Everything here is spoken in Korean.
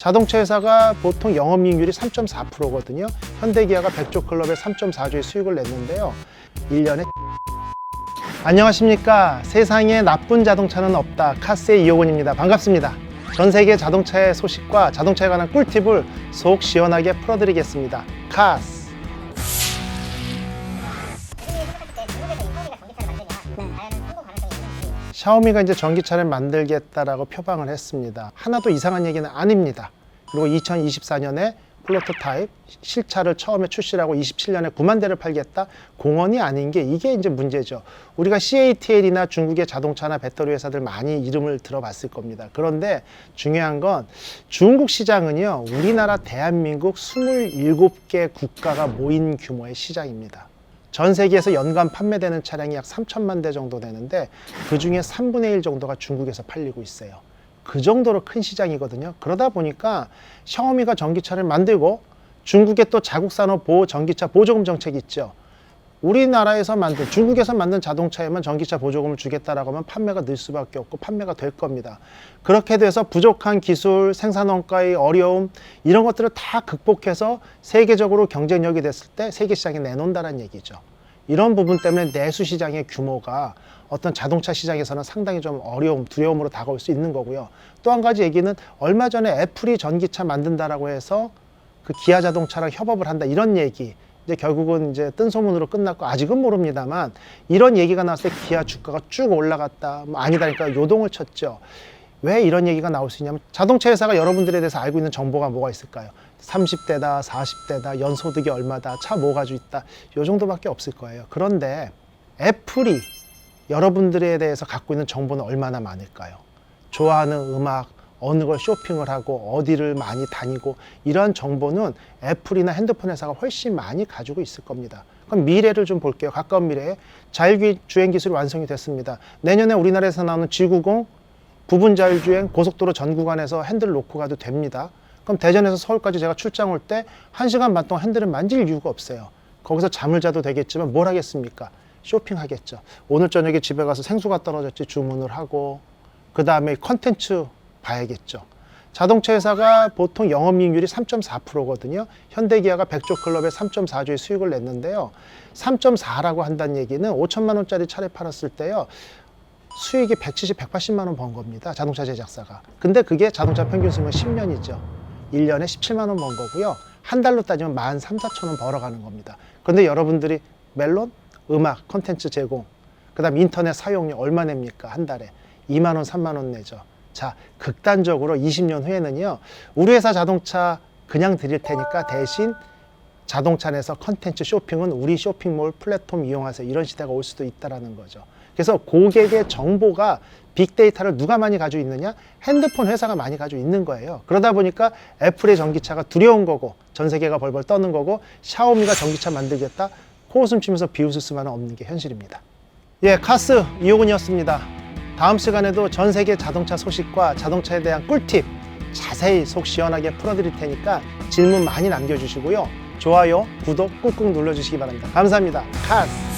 자동차 회사가 보통 영업이익률이 3.4%거든요. 현대기아가 100조 클럽에 3.4조의 수익을 냈는데요. 1년에 안녕하십니까. 세상에 나쁜 자동차는 없다. 카스의 이호곤입니다. 반갑습니다. 전 세계 자동차의 소식과 자동차에 관한 꿀팁을 속 시원하게 풀어드리겠습니다. 카스. 샤오미가 이제 전기차를 만들겠다라고 표방을 했습니다. 하나도 이상한 얘기는 아닙니다. 그리고 2024년에 플로토타입 실차를 처음에 출시하고 27년에 9만 대를 팔겠다? 공언이 아닌 게 이게 이제 문제죠. 우리가 CATL이나 중국의 자동차나 배터리 회사들 많이 이름을 들어봤을 겁니다. 그런데 중요한 건 중국 시장은요, 우리나라 대한민국 27개 국가가 모인 규모의 시장입니다. 전 세계에서 연간 판매되는 차량이 약 3천만 대 정도 되는데 그 중에 3분의 1 정도가 중국에서 팔리고 있어요. 그 정도로 큰 시장이거든요. 그러다 보니까 샤오미가 전기차를 만들고 중국의 또 자국 산업 보호 전기차 보조금 정책이 있죠. 우리나라에서 만든, 중국에서 만든 자동차에만 전기차 보조금을 주겠다라고 하면 판매가 늘 수밖에 없고 판매가 될 겁니다. 그렇게 돼서 부족한 기술, 생산 원가의 어려움 이런 것들을 다 극복해서 세계적으로 경쟁력이 됐을 때 세계 시장에 내놓는다는 얘기죠. 이런 부분 때문에 내수 시장의 규모가 어떤 자동차 시장에서는 상당히 좀 어려움, 두려움으로 다가올 수 있는 거고요. 또 한 가지 얘기는 얼마 전에 애플이 전기차 만든다라고 해서 그 기아 자동차랑 협업을 한다 이런 얘기. 이제 결국은 이제 뜬 소문으로 끝났고 아직은 모릅니다만 이런 얘기가 나왔을 때 기아 주가가 쭉 올라갔다. 뭐 아니다니까 요동을 쳤죠. 왜 이런 얘기가 나올 수 있냐면 자동차 회사가 여러분들에 대해서 알고 있는 정보가 뭐가 있을까요? 30대다, 40대다, 연소득이 얼마다, 차 뭐 가지고 있다. 요 정도밖에 없을 거예요. 그런데 애플이 여러분들에 대해서 갖고 있는 정보는 얼마나 많을까요? 좋아하는 음악, 어느 걸 쇼핑을 하고 어디를 많이 다니고 이러한 정보는 애플이나 핸드폰 회사가 훨씬 많이 가지고 있을 겁니다. 그럼 미래를 좀 볼게요. 가까운 미래에 자율주행 기술이 완성이 됐습니다. 내년에 우리나라에서 나오는 G90 부분 자율주행 고속도로 전 구간에서 핸들을 놓고 가도 됩니다. 그럼 대전에서 서울까지 제가 출장 올 때 1시간 반 동안 핸들을 만질 이유가 없어요. 거기서 잠을 자도 되겠지만 뭘 하겠습니까? 쇼핑하겠죠. 오늘 저녁에 집에 가서 생수가 떨어졌지 주문을 하고 그 다음에 컨텐츠 봐야겠죠. 자동차 회사가 보통 영업이익률이 3.4%거든요. 현대기아가 100조 클럽에 3.4조의 수익을 냈는데요. 3.4라고 한다는 얘기는 5천만 원짜리 차를 팔았을 때요. 수익이 170, 180만 원 번 겁니다. 자동차 제작사가. 근데 그게 자동차 평균 수명 10년이죠. 1년에 17만 원 번 거고요. 한 달로 따지면 13,4천 원 벌어가는 겁니다. 그런데 여러분들이 멜론, 음악, 콘텐츠 제공, 그 다음 인터넷 사용료 얼마 냅니까? 한 달에 2만 원, 3만 원 내죠. 자, 극단적으로 20년 후에는요, 우리 회사 자동차 그냥 드릴 테니까 대신 자동차 내에서 컨텐츠 쇼핑은 우리 쇼핑몰 플랫폼 이용하세요. 이런 시대가 올 수도 있다는 거죠. 그래서 고객의 정보가 빅데이터를 누가 많이 가지고 있느냐? 핸드폰 회사가 많이 가지고 있는 거예요. 그러다 보니까 애플의 전기차가 두려운 거고 전 세계가 벌벌 떠는 거고 샤오미가 전기차 만들겠다? 코웃음 치면서 비웃을 수만은 없는 게 현실입니다. 예, 카스 이호곤이었습니다. 다음 시간에도 전 세계 자동차 소식과 자동차에 대한 꿀팁 자세히 속 시원하게 풀어드릴 테니까 질문 많이 남겨주시고요. 좋아요, 구독 꾹꾹 눌러주시기 바랍니다. 감사합니다. 카스!